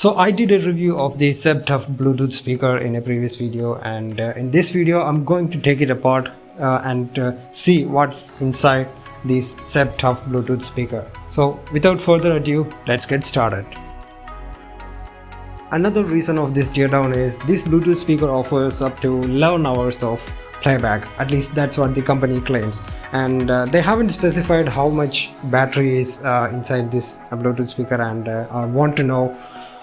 So I did a review of the ZebTough Bluetooth speaker in a previous video, and in this video I'm going to take it apart and see what's inside this ZebTough Bluetooth speaker. So without further ado, let's get started. Another reason of this teardown is this Bluetooth speaker offers up to 11 hours of playback. At least that's what the company claims, and they haven't specified how much battery is inside this Bluetooth speaker, and I want to know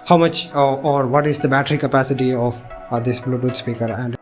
how much or what is the battery capacity of this Bluetooth speaker. And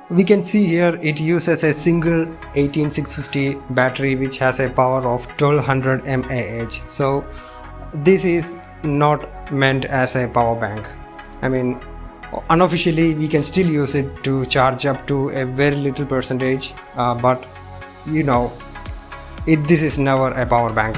we can see here it uses a single 18650 battery which has a power of 1200 mAh. So this is not meant as a power bank. I mean, unofficially we can still use it to charge up to a very little percentage, but you know, this is never a power bank.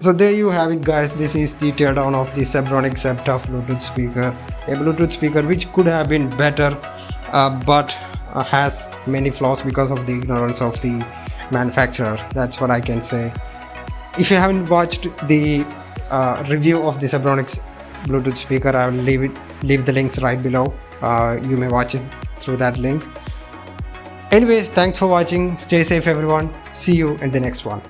So there you have it, guys. This is the teardown of the Zebronics ZebTough Bluetooth speaker. A Bluetooth speaker which could have been better, but has many flaws because of the ignorance of the manufacturer. That's what I can say. If you haven't watched the review of the Zebronics Bluetooth speaker, I will leave the links right below. You may watch it through that link. Anyways, thanks for watching. Stay safe, everyone. See you in the next one.